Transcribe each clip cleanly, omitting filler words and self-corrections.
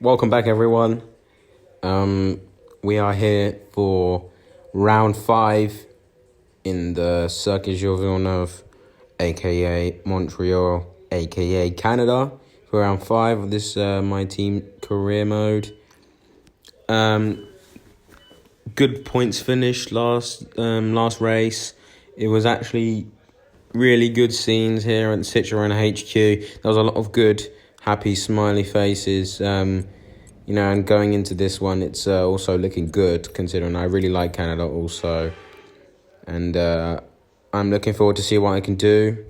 Welcome back, everyone. We are here for round 5 in the Circuit Gilles Villeneuve, aka Montreal, aka Canada, for round 5 of this Myteam career mode. Good points finish last race. It was actually really good scenes here at Citroen HQ. There was a lot of good, happy, smiley faces. And going into this one, it's also looking good, considering I really like Canada also. And I'm looking forward to see what I can do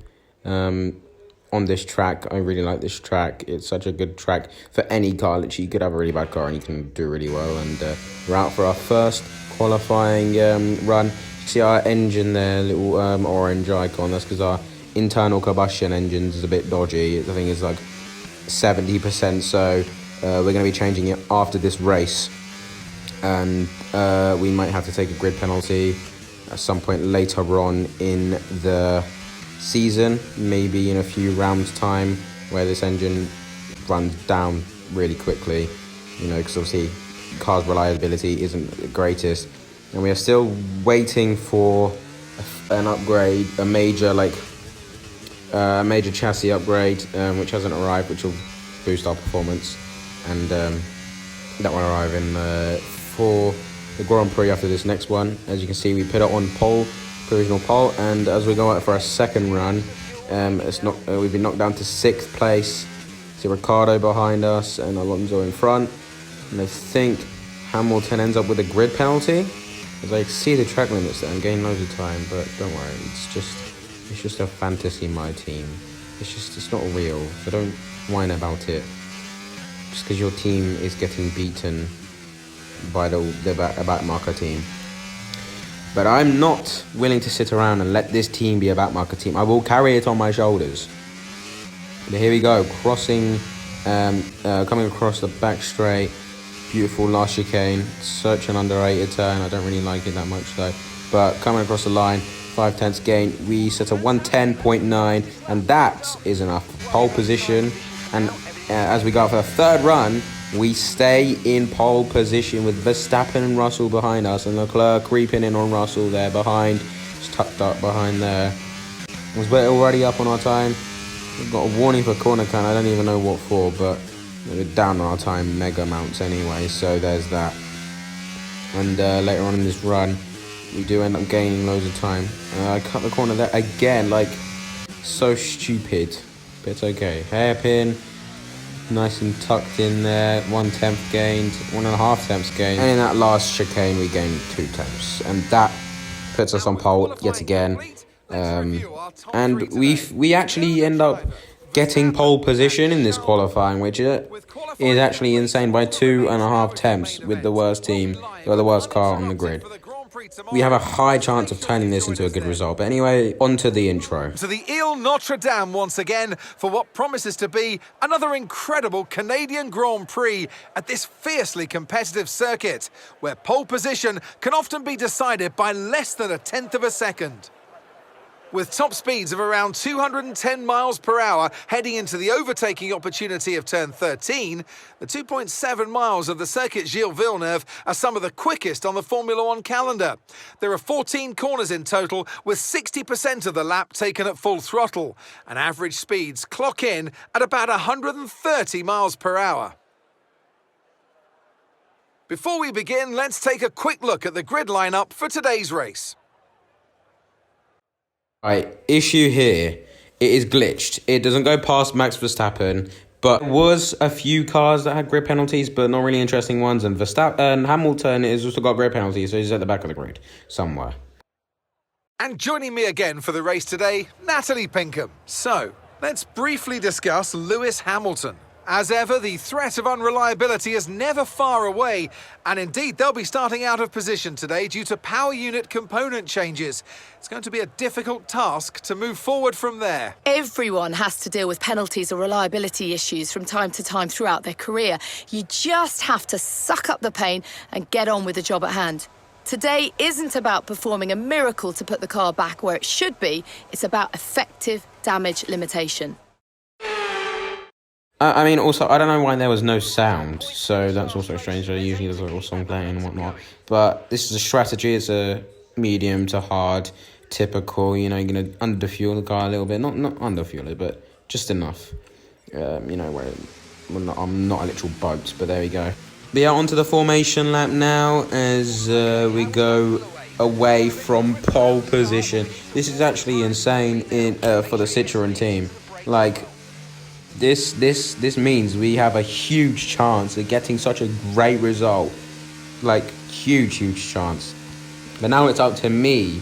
on this track. I really like this track. It's such a good track for any car. Literally, you could have a really bad car and you can do really well. And we're out for our first qualifying run. You see our engine there, little orange icon. That's because our internal combustion engine is a bit dodgy. I think it's like 70%, so we're going to be changing it after this race. And we might have to take a grid penalty at some point later on in the season, maybe in a few rounds time, where this engine runs down really quickly, because obviously car's reliability isn't the greatest, and we are still waiting for an upgrade, a major chassis upgrade, which hasn't arrived, which will boost our performance, and that will arrive in for the Grand Prix after this next one. As you can see, we put it on provisional pole, and as we go out for our second run, we've been knocked down to 6th place. See Ricciardo behind us and Alonso in front, and I think Hamilton ends up with a grid penalty, as I see the track limits there. I'm gaining loads of time, but don't worry, it's just a fantasy, my team. It's not real, so don't whine about it. Just because your team is getting beaten by the marko team. But I'm not willing to sit around and let this team be a back marko team. I will carry it on my shoulders. But here we go, coming across the back straight. Beautiful last chicane. Such an underrated turn. I don't really like it that much though. But coming across the line, 5/10 gain. We set a 110.9, and that is enough pole position. And as we go for the third run, we stay in pole position with Verstappen and Russell behind us, and Leclerc creeping in on Russell there behind, just tucked up behind there. We're already up on our time. We've got a warning for corner count. I don't even know what for, but we're down on our time mega amounts anyway, so there's that. And later on in this run, we do end up gaining loads of time. I cut the corner there again, so stupid, but it's okay. Hairpin, nice and tucked in there. 1/10 gained, 1.5 tenths gained, and in that last chicane we gained 2 tenths, and that puts us on pole yet again. And we actually end up getting pole position in this qualifying, which is actually insane, by 2.5 tenths with the worst team, or the worst car on the grid. We have a high chance of turning this into a good result. But anyway, on to the intro. To the Ile Notre Dame once again for what promises to be another incredible Canadian Grand Prix at this fiercely competitive circuit, where pole position can often be decided by less than 1/10 of a second. With top speeds of around 210 miles per hour heading into the overtaking opportunity of turn 13, the 2.7 miles of the Circuit Gilles Villeneuve are some of the quickest on the Formula One calendar. There are 14 corners in total, with 60% of the lap taken at full throttle, and average speeds clock in at about 130 miles per hour. Before we begin, let's take a quick look at the grid lineup for today's race. Right, issue here, it is glitched. It doesn't go past Max Verstappen, but there was a few cars that had grid penalties, but not really interesting ones, and Hamilton has also got grid penalties, so he's at the back of the grid somewhere. And joining me again for the race today, Natalie Pinkham. So, let's briefly discuss Lewis Hamilton. As ever, the threat of unreliability is never far away, and indeed they'll be starting out of position today due to power unit component changes. It's going to be a difficult task to move forward from there. Everyone has to deal with penalties or reliability issues from time to time throughout their career. You just have to suck up the pain and get on with the job at hand. Today isn't about performing a miracle to put the car back where it should be. It's about effective damage limitation. I mean, also, I don't know why there was no sound, so that's also strange. Usually there's a little song playing and whatnot. But this is a strategy. It's a medium to hard, typical. You're going to underfuel the car a little bit. Not underfuel it, but just enough. Where I'm not a literal boat, but there we go. But yeah, onto the formation lap now as we go away from pole position. This is actually insane for the Citroen team. Like, this means we have a huge chance of getting such a great result. Like, huge chance. But now it's up to me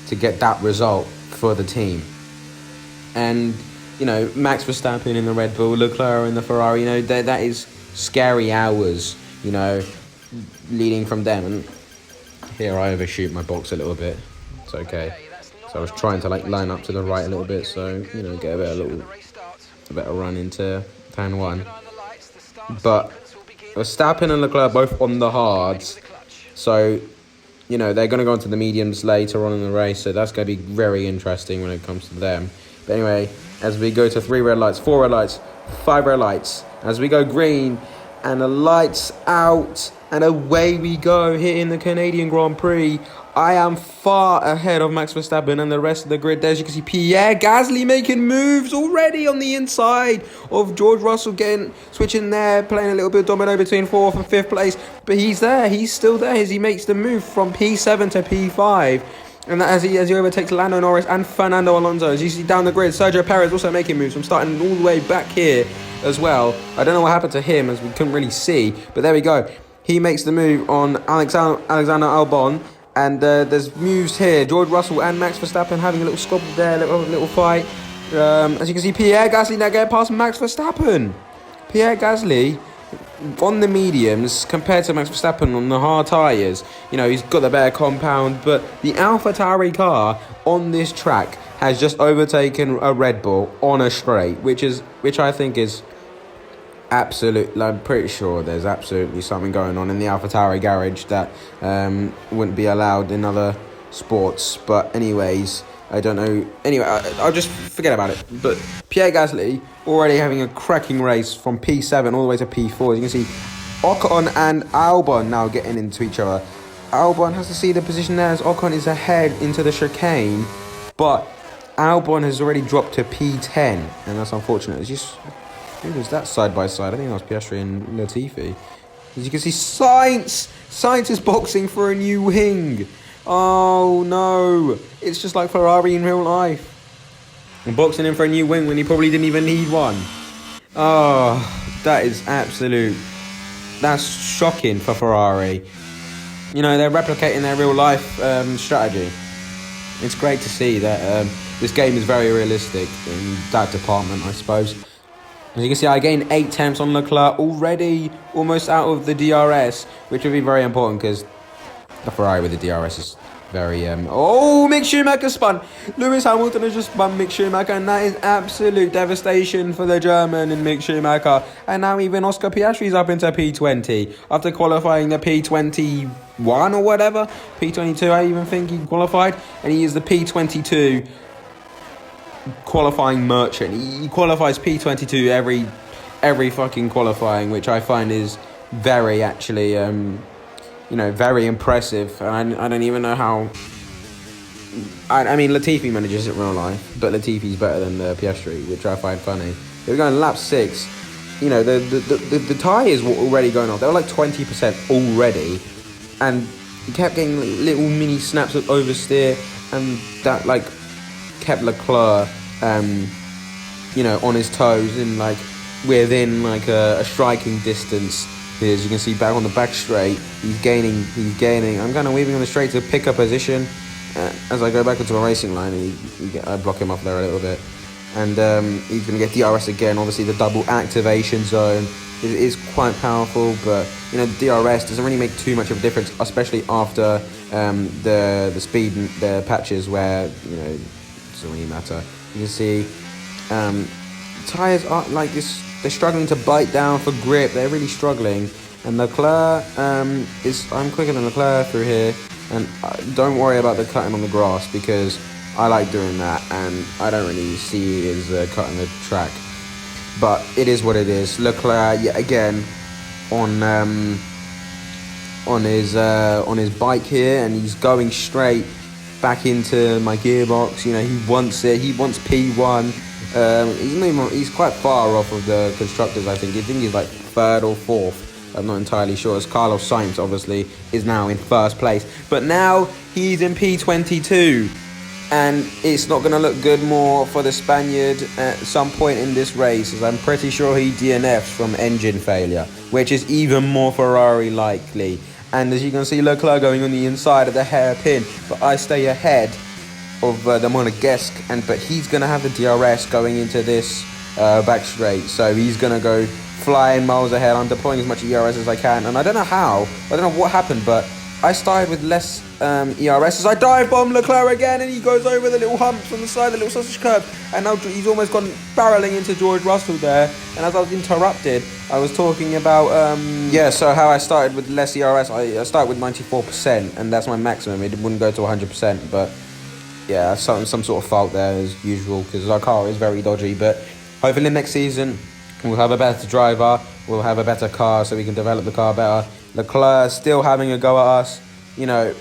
to get that result for the team. And, Max Verstappen in the Red Bull, Leclerc in the Ferrari, that is scary hours, leading from them. And here I overshoot my box a little bit. It's okay. So I was trying to line up to the right a little bit, so get a better run into turn 1. But Verstappen and Leclerc both on the hards, so they're going to go into the mediums later on in the race, so that's going to be very interesting when it comes to them. But anyway, as we go to 3 red lights, 4 red lights, 5 red lights, as we go green and the lights out and away we go, hitting the Canadian Grand Prix. I am far ahead of Max Verstappen and the rest of the grid. There, as you can see, Pierre Gasly making moves already on the inside of George Russell, switching there, playing a little bit of domino between 4th and 5th place. But he's there, he's still there as he makes the move from P7 to P5. And as he overtakes Lando Norris and Fernando Alonso. As you see down the grid, Sergio Perez also making moves from starting all the way back here as well. I don't know what happened to him as we couldn't really see, but there we go. He makes the move on Alexander Albon. And there's moves here. George Russell and Max Verstappen having a little squabble there, a little fight. As you can see, Pierre Gasly now getting past Max Verstappen. Pierre Gasly on the mediums compared to Max Verstappen on the hard tyres. He's got the better compound, but the AlphaTauri car on this track has just overtaken a Red Bull on a straight, which I think is absolute. I'm pretty sure there's absolutely something going on in the AlphaTauri garage that wouldn't be allowed in other sports. But anyways, I don't know. Anyway, I'll just forget about it. But Pierre Gasly already having a cracking race from P7 all the way to P4. As you can see, Ocon and Albon now getting into each other. Albon has to see the position there as Ocon is ahead into the chicane, but Albon has already dropped to P10, and that's unfortunate. It's just, who was that side by side? I think that was Piastri and Latifi. As you can see, Sainz is boxing for a new wing. Oh no, it's just like Ferrari in real life. And boxing in for a new wing when he probably didn't even need one. Oh, that is that's shocking for Ferrari. They're replicating their real life strategy. It's great to see that this game is very realistic in that department, I suppose. As you can see, I gained 8 tenths on Leclerc already, almost out of the DRS, which would be very important because the Ferrari with the DRS is very... Mick Schumacher spun! Lewis Hamilton has just spun Mick Schumacher, and that is absolute devastation for the German and Mick Schumacher. And now even Oscar Piastri is up into P20 after qualifying the P21 or whatever. P22, I even think he qualified. And he is the P22 qualifying merchant. He qualifies P22 every fucking qualifying, which I find is very actually very impressive. And I don't even know how. I mean, Latifi manages it in real life, but Latifi's better than Piastri, which I find funny. They were going lap 6. The tyres were already going off. They were like 20% already, and he kept getting little mini snaps of oversteer, and that kept Leclerc on his toes and within a striking distance. As you can see, back on the back straight, he's gaining. I'm kind of weaving on the straight to pick a position as I go back into a racing line, and I block him off there a little bit, and he's going to get DRS again. Obviously, the double activation zone is quite powerful, but DRS doesn't really make too much of a difference, especially after the speed the patches where it doesn't really matter. You can see tyres are like this. They're struggling to bite down for grip. They're really struggling. And Leclerc I'm quicker than Leclerc through here. And don't worry about the cutting on the grass, because I like doing that, and I don't really see it as cutting the track. but it is what it is. Leclerc yet again on his bike here, and he's going straight back into my gearbox. You know, he wants it. He wants P1. He's quite far off of the constructors. I think he's like third or fourth. I'm not entirely sure, as Carlos Sainz obviously is now in first place, but now he's in P22, and it's not going to look good more for the Spaniard at some point in this race, as I'm pretty sure he DNFs from engine failure, which is even more Ferrari likely. And as you can see, Leclerc going on the inside of the hairpin, but I stay ahead of the Monegasque, but he's going to have the DRS going into this back straight, so he's going to go flying miles ahead. I'm deploying as much ERS as I can, and I don't know how, I don't know what happened, but I started with less ERS as I dive bomb Leclerc again, and he goes over the little humps on the side, the little sausage curve, and now he's almost gone barreling into George Russell there. And as I was interrupted, I was talking about so how I started with less ERS. I started with 94%, and that's my maximum. It wouldn't go to 100%, but yeah, some sort of fault there as usual, because our car is very dodgy. But hopefully next season we'll have a better driver, we'll have a better car, so we can develop the car better. Leclerc still having a go at us. You know,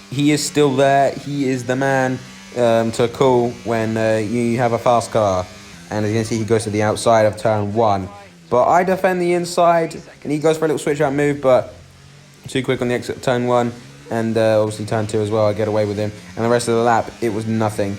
he is still there. He is the man to call when you have a fast car. And as you can see, he goes to the outside of turn 1. But I defend the inside, and he goes for a little switch out move, but too quick on the exit turn 1. And obviously turn 2 as well, I get away with him. And the rest of the lap, it was nothing.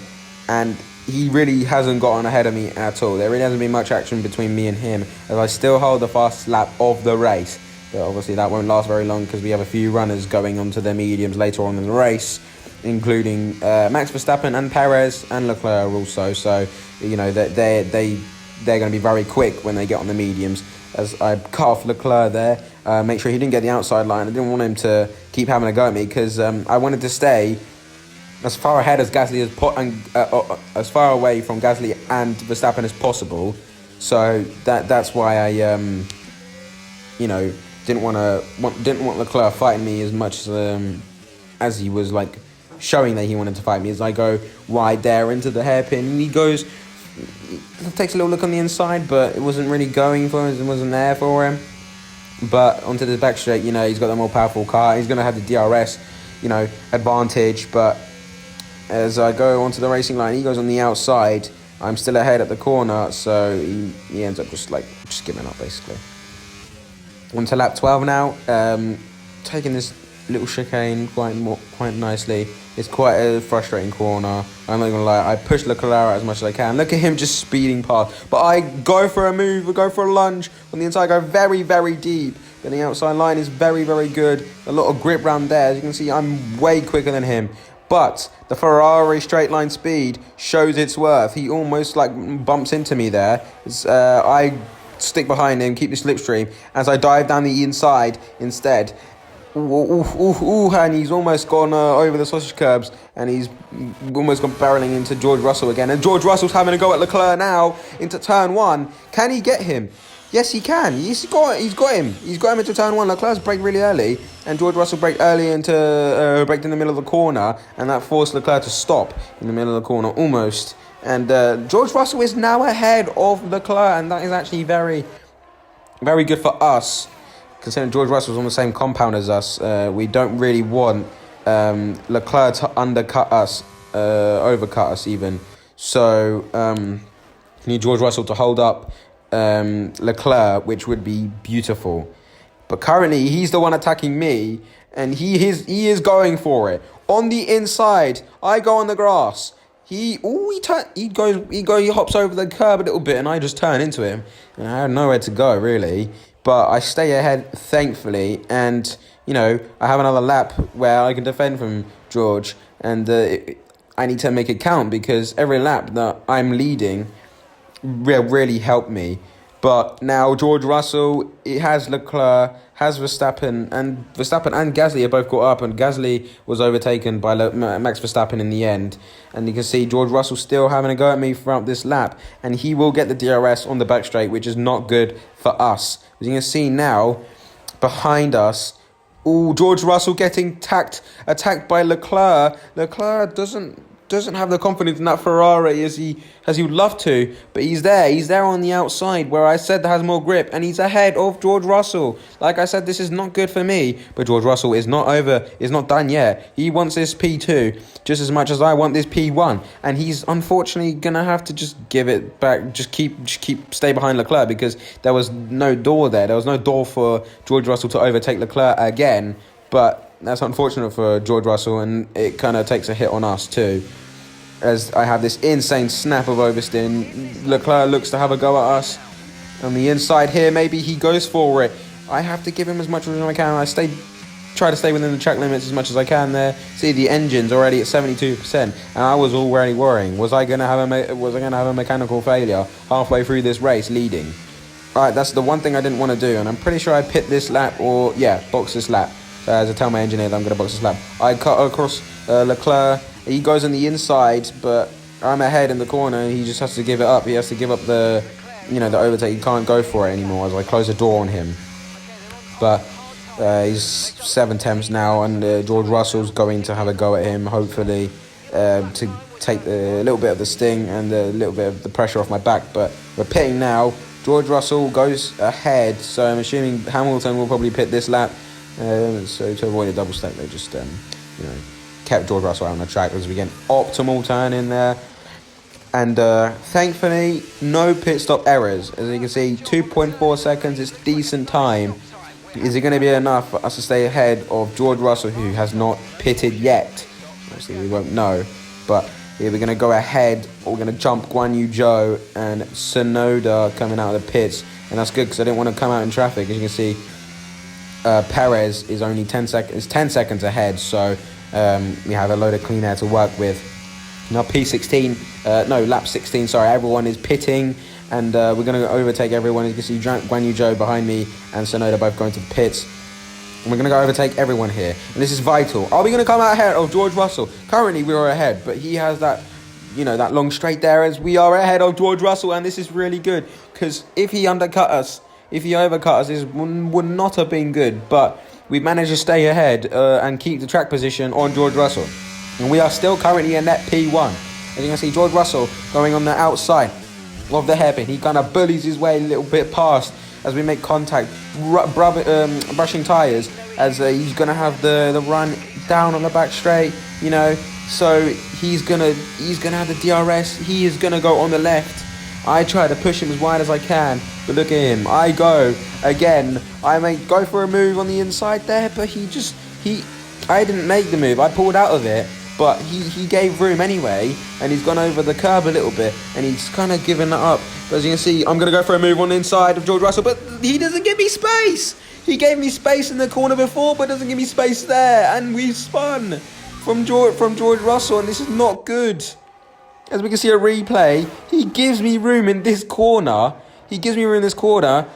And he really hasn't gotten ahead of me at all. There really hasn't been much action between me and him, as I still hold the fastest lap of the race. But obviously that won't last very long, because we have a few runners going onto their mediums later on in the race, including Max Verstappen and Perez and Leclerc also. So, you know, they're going to be very quick when they get on the mediums. As I cut off Leclerc there, make sure he didn't get the outside line. I didn't want him to keep having a go at me, because I wanted to stay as far ahead as Gasly as far away from Gasly and Verstappen as possible. So that's why I didn't want Leclerc fighting me as much as he was like showing that he wanted to fight me. As I go wide there into the hairpin, and he takes a little look on the inside, but it wasn't really going for him. It wasn't there for him. But onto the back straight, you know, he's got the more powerful car. He's going to have the DRS, you know, advantage. But as I go onto the racing line, he goes on the outside. I'm still ahead at the corner, so he ends up just giving up basically. On to lap 12 now, taking this little chicane quite nicely. It's quite a frustrating corner, I'm not gonna lie. I push Leclerc as much as I can. Look at him just speeding past, but I go for a move, I go for a lunge on the inside. I go very, very deep, but the outside line is very, very good. A lot of grip round there. As you can see, I'm way quicker than him, but the Ferrari straight line speed shows its worth. He almost bumps into me there. I stick behind him, keep the slipstream as I dive down the inside instead. And he's almost gone over the sausage curbs, and he's almost gone barreling into George Russell again. And George Russell's having a go at Leclerc now into turn 1. Can he get him? Yes, he can. He's got him. He's got him into turn 1. Leclerc's braked really early, and George Russell braked early braked in the middle of the corner, and that forced Leclerc to stop in the middle of the corner almost. And George Russell is now ahead of Leclerc, and that is actually very, very good for us, considering George Russell's on the same compound as us. We don't really want Leclerc to undercut us, overcut us even. So we need George Russell to hold up Leclerc, which would be beautiful. But currently he's the one attacking me, and he is going for it on the inside. I go on the grass. He hops over the curb a little bit, and I just turn into him, and I had nowhere to go really. But I stay ahead, thankfully, and you know, I have another lap where I can defend from George, and I need to make it count, because every lap that I'm leading will really help me. But now George Russell, it has Leclerc, has Verstappen and Gasly are both caught up, and Gasly was overtaken by Max Verstappen in the end. And you can see George Russell still having a go at me throughout this lap, and he will get the DRS on the back straight, which is not good for us. As you can see now, behind us, George Russell getting attacked by Leclerc. Leclerc doesn't doesn't have the confidence in that Ferrari as he would love to, but he's there on the outside where I said that has more grip, and he's ahead of George Russell. Like I said, this is not good for me, but George Russell is not done yet. He wants this P2 just as much as I want this P1, and he's unfortunately gonna have to just give it back, just stay behind Leclerc, because there was no door there. There was no door for George Russell to overtake Leclerc again, but that's unfortunate for George Russell, and it kind of takes a hit on us too, as I have this insane snap of oversteer. Leclerc looks to have a go at us on the inside here. Maybe he goes for it. I have to give him as much room as I can. I try to stay within the track limits as much as I can there. See, the engine's already at 72%, and I was already worrying, was I gonna have a mechanical failure halfway through this race leading? Alright, that's the one thing I didn't want to do, and I'm pretty sure I pit this lap, or yeah, box this lap. As I tell my engineer that I'm going to box this lap. I cut across Leclerc. He goes on the inside, but I'm ahead in the corner. He just has to give it up. He has to give up the overtake. He can't go for it anymore as I close the door on him. But he's 7 temps now, and George Russell's going to have a go at him, hopefully, to take a little bit of the sting and a little bit of the pressure off my back. But we're pitting now. George Russell goes ahead, so I'm assuming Hamilton will probably pit this lap. So to avoid a double stack, they just kept George Russell out on the track as we get an optimal turn in there. And thankfully, no pit stop errors. As you can see, 2.4 seconds is decent time. Is it going to be enough for us to stay ahead of George Russell, who has not pitted yet? Obviously, we won't know. But yeah, we're going to go ahead, or we're going to jump Guan Yu Zhou and Tsunoda coming out of the pits. And that's good, because I didn't want to come out in traffic. As you can see, Perez is only 10 seconds ahead, so we have a load of clean air to work with. Now lap 16, sorry, everyone is pitting, and we're going to overtake everyone. As you can see, Guan Yu Zhou behind me and Tsunoda both going to the pits. And we're going to go overtake everyone here, and this is vital. Are we going to come out ahead of George Russell? Currently, we are ahead, but he has that long straight there, as we are ahead of George Russell, and this is really good, because if he overcut us, this would not have been good, but we managed to stay ahead and keep the track position on George Russell. And we are still currently in net P1. As you can see, George Russell going on the outside of the hairpin. He kind of bullies his way a little bit past as we make contact, brushing tyres, as he's going to have the run down on the back straight, so he's gonna have the DRS. He is going to go on the left. I try to push him as wide as I can, but look at him. I go again. I may go for a move on the inside there, but I didn't make the move. I pulled out of it, but he gave room anyway, and he's gone over the curb a little bit, and he's kind of given that up. But as you can see, I'm going to go for a move on the inside of George Russell, but he doesn't give me space. He gave me space in the corner before, but doesn't give me space there, and we spun from George Russell, and this is not good. As we can see a replay, he gives me room in this corner.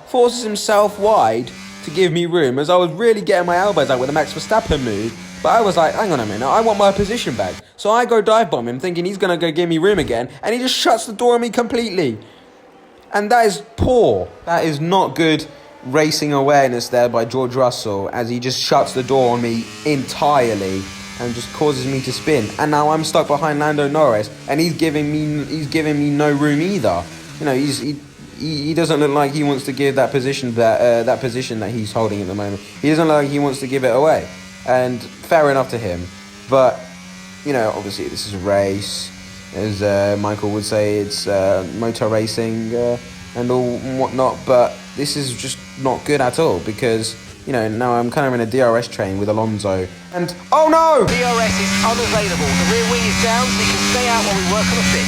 Forces himself wide to give me room, as I was really getting my elbows out with the Max Verstappen move. But I was like, hang on a minute, I want my position back. So I go dive bomb him, thinking he's going to go give me room again, and he just shuts the door on me completely. And that is poor. That is not good racing awareness there by George Russell, as he just shuts the door on me entirely and just causes me to spin. And now I'm stuck behind Lando Norris, and he's giving me no room either. He doesn't look like he wants to give that position that position that he's holding at the moment. He doesn't look like he wants to give it away, and fair enough to him. But obviously this is a race, as Michael would say. It's motor racing and all whatnot. But this is just not good at all, because now I'm kind of in a DRS train with Alonso. And, oh no! DRS is unavailable. The rear wing is down, so you can stay out while we work on a fix.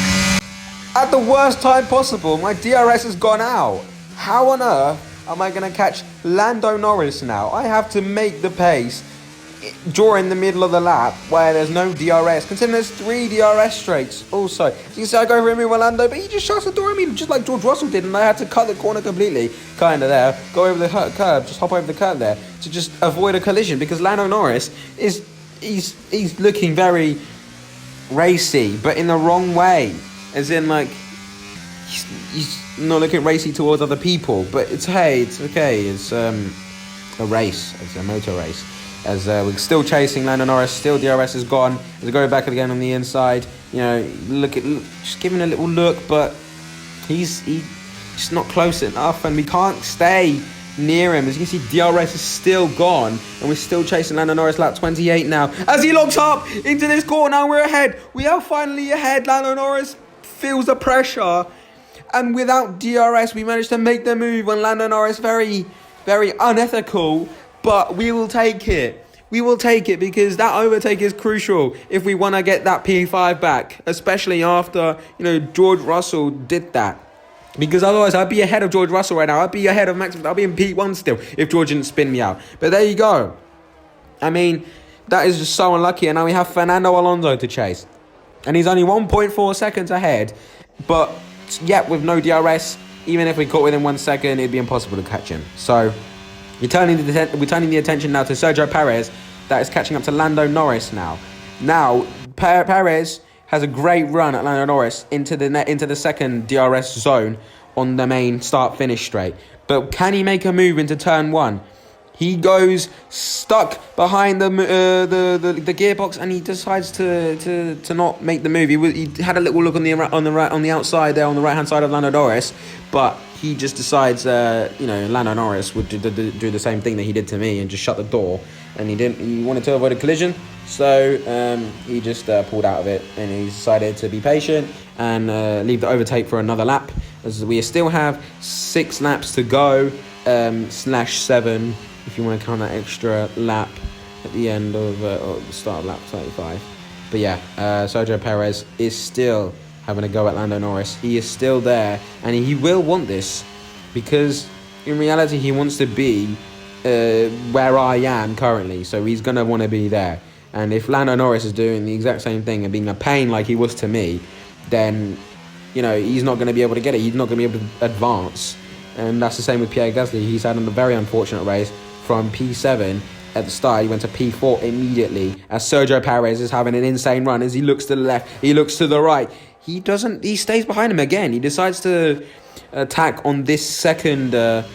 At the worst time possible, my DRS has gone out. How on earth am I going to catch Lando Norris now? I have to make the pace during the middle of the lap where there's no DRS, considering there's 3 DRS straights also. So you can see I go for a move with Lando, but he just shuts the door on me, just like George Russell did, and I had to cut the corner completely, kind of there, go over the curb, just hop over the curb there, to just avoid a collision, because Lando Norris he's looking very racy, but in the wrong way, as in like, he's not looking racy towards other people, but it's okay, it's a race, it's a motor race. as we're still chasing Lando Norris. Still DRS is gone. As we go back again on the inside, you know, just giving a little look, but he's just not close enough, and we can't stay near him. As you can see, DRS is still gone, and we're still chasing Lando Norris. Lap 28 now. As he locks up into this corner, and we're ahead. We are finally ahead. Lando Norris feels the pressure, and without DRS, we managed to make the move on Lando Norris. Very, very unethical, but we will take it. We will take it because that overtake is crucial if we want to get that P5 back, especially after, you know, George Russell did that. Because otherwise, I'd be ahead of George Russell right now. I'd be ahead of Max. I'd be in P1 still if George didn't spin me out. But there you go. I mean, that is just so unlucky. And now we have Fernando Alonso to chase. And he's only 1.4 seconds ahead. But, yeah, with no DRS, even if we caught within 1 second, it'd be impossible to catch him. So, we're turning the attention now to Sergio Perez. That is catching up to Lando Norris now. Now, Perez has a great run at Lando Norris into the second DRS zone on the main start-finish straight. But can he make a move into turn 1? He goes stuck behind the gearbox, and he decides to not make the move. He had a little look on the outside there on the right-hand side of Lando Norris, but he just decides Lando Norris would do the same thing that he did to me and just shut the door. And he wanted to avoid a collision, so he just pulled out of it, and he decided to be patient and leave the overtake for another lap, as we still have 6 laps to go, /7 if you want to count that extra lap at the end of the start of lap 35. But yeah, Sergio Perez is still having a go at Lando Norris. He is still there, and he will want this, because in reality he wants to be where I am currently, so he's going to want to be there. And if Lando Norris is doing the exact same thing and being a pain like he was to me, then, you know, he's not going to be able to get it. He's not going to be able to advance. And that's the same with Pierre Gasly. He's had a very unfortunate race from P7 at the start. He went to P4 immediately, as Sergio Perez is having an insane run. As he looks to the left, he looks to the right. He stays behind him again. He decides to attack on this second DRS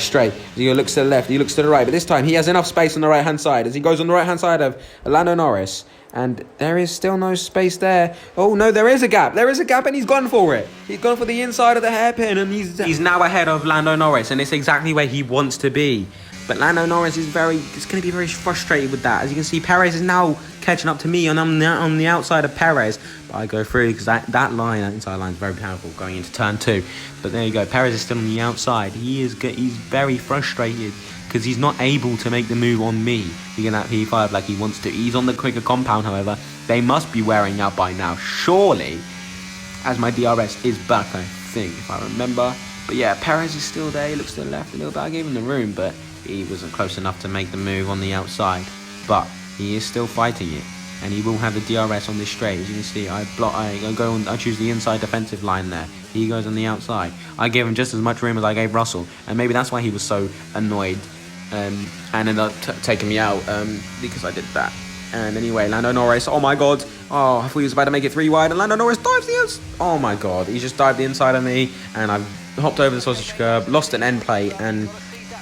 straight. He looks to the left, he looks to the right, but this time he has enough space on the right hand side as he goes on the right hand side of Lando Norris, and there is still no space there. Oh no, there is a gap, and he's gone for it. He's gone for the inside of the hairpin, and he's now ahead of Lando Norris, and it's exactly where he wants to be. But Lando Norris is going to be very frustrated with that. As you can see, Perez is now catching up to me, and I'm on the outside of Perez. But I go through because that inside line is very powerful going into turn 2. But there you go, Perez is still on the outside. He's very frustrated because he's not able to make the move on me to get that P5 like he wants to. He's on the quicker compound, however. They must be wearing out by now, surely, as my DRS is back, I think, if I remember. But yeah, Perez is still there. He looks to the left a little bit. I gave him the room, but he wasn't close enough to make the move on the outside. But he is still fighting it, and he will have the DRS on this straight. As you can see, I choose the inside defensive line there. He goes on the outside. I gave him just as much room as I gave Russell, and maybe that's why he was so annoyed and ended up taking me out because I did that. And anyway, Lando Norris, oh my god, oh, I thought he was about to make it 3 wide, and Lando Norris dives the inside. Oh my god, he just dived the inside of me, and I've hopped over the sausage curb, lost an end plate, and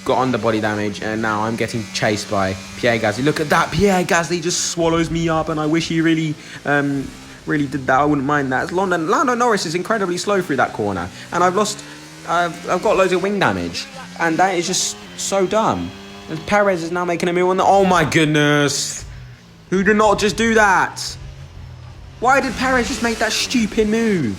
got underbody damage, and now I'm getting chased by Pierre Gasly. Look at that, Pierre Gasly just swallows me up, and I wish he really did that. I wouldn't mind that. Lando Norris is incredibly slow through that corner, and I've got loads of wing damage, and that is just so dumb. And Perez is now making a move on the... Oh my goodness! Who did not just do that? Why did Perez just make that stupid move?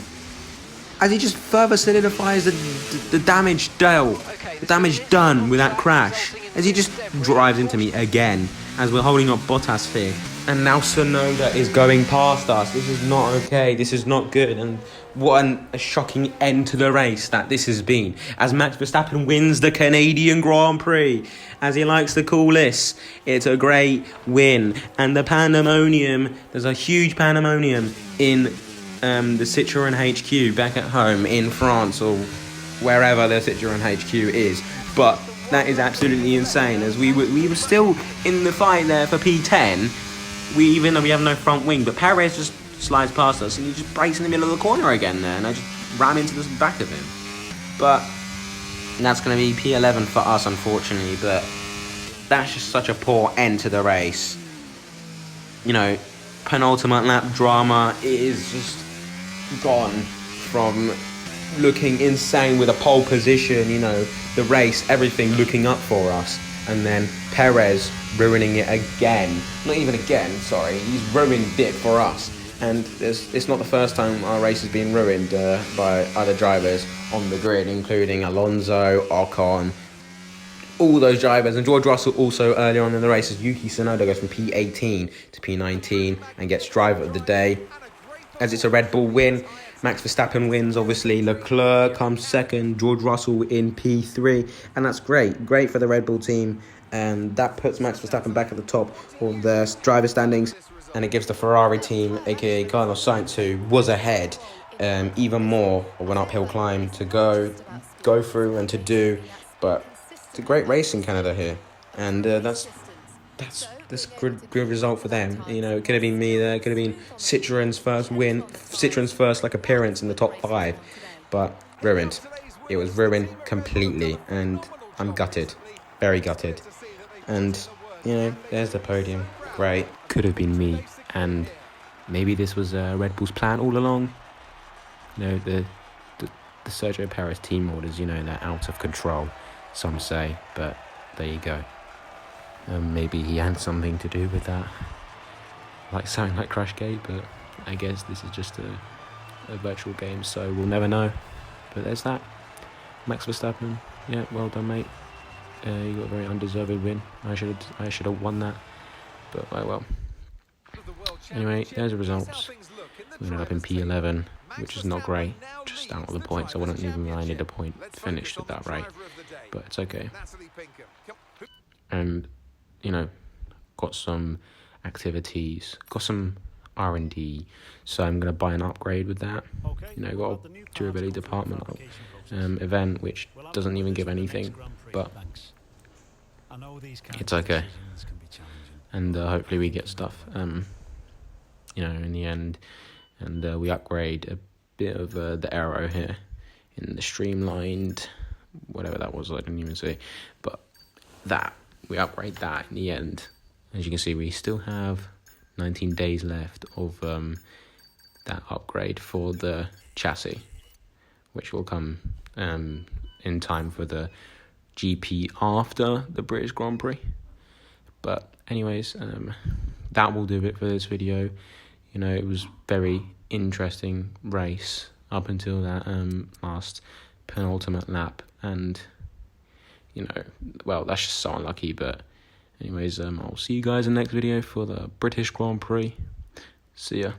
As he just further solidifies the damage dealt, the damage done with that crash. As he just drives into me again, as we're holding up Bottas here. And now Tsunoda is going past us. This is not okay. This is not good. And what a shocking end to the race that this has been. As Max Verstappen wins the Canadian Grand Prix, as he likes to call this. It's a great win. And the pandemonium, there's a huge pandemonium in the Citroen HQ back at home in France, or wherever the Citroen HQ is. But that is absolutely insane, as we were still in the fight there for P10. Even though we have no front wing, but Perez just slides past us, and he just breaks in the middle of the corner again there, and I just ran into the back of him. But that's going to be P11 for us, unfortunately. But that's just such a poor end to the race. You know, penultimate lap drama is just gone from looking insane with a pole position, you know, the race, everything looking up for us. And then Perez ruining it again. Not even again, sorry. He's ruined it for us. And it's not the first time our race has been ruined by other drivers on the grid, including Alonso, Ocon, all those drivers. And George Russell also earlier on in the race as Yuki Tsunoda goes from P18 to P19 and gets driver of the day. As it's a Red Bull win, Max Verstappen wins, obviously. Leclerc comes second, George Russell in P3. And that's great. Great for the Red Bull team. And that puts Max Verstappen back at the top of the driver standings. And it gives the Ferrari team, aka Carlos Sainz, who was ahead, even more of an uphill climb to go through and to do. But it's a great race in Canada here. And that's good result for them. You know, it could have been me there. It could have been Citroen's first win, Citroen's first appearance in the top 5, but ruined. It was ruined completely, and I'm gutted, very gutted. And you know, there's the podium. Great. Could have been me, and maybe this was Red Bull's plan all along. You know, the Sergio Perez team orders. You know, they're out of control. Some say, but there you go. Maybe he had something to do with that, like something like Crashgate, but I guess this is just a virtual game, so we'll never know. But there's that. Max Verstappen, yeah, well done, mate. You got a very undeserved win. I should have won that, but oh well. Anyway, there's the results. We ended up in P11, which is not great, just out of the points. I wouldn't even minded a point finished at that rate, but it's okay. And you know, got some activities, got some R&D, so I'm going to buy an upgrade with that. You know, got a durability department event, which doesn't even give anything, but it's okay. And hopefully we get stuff, you know, in the end, and we upgrade a bit of the aero here in the streamlined, whatever that was, I didn't even see, but that. We upgrade that in the end. As you can see, we still have 19 days left of that upgrade for the chassis, which will come in time for the GP after the British Grand Prix. But anyways, that will do it for this video. You know, it was very interesting race up until that last penultimate lap, and you know, well, that's just so unlucky. But anyways, I'll see you guys in the next video for the British Grand Prix. See ya.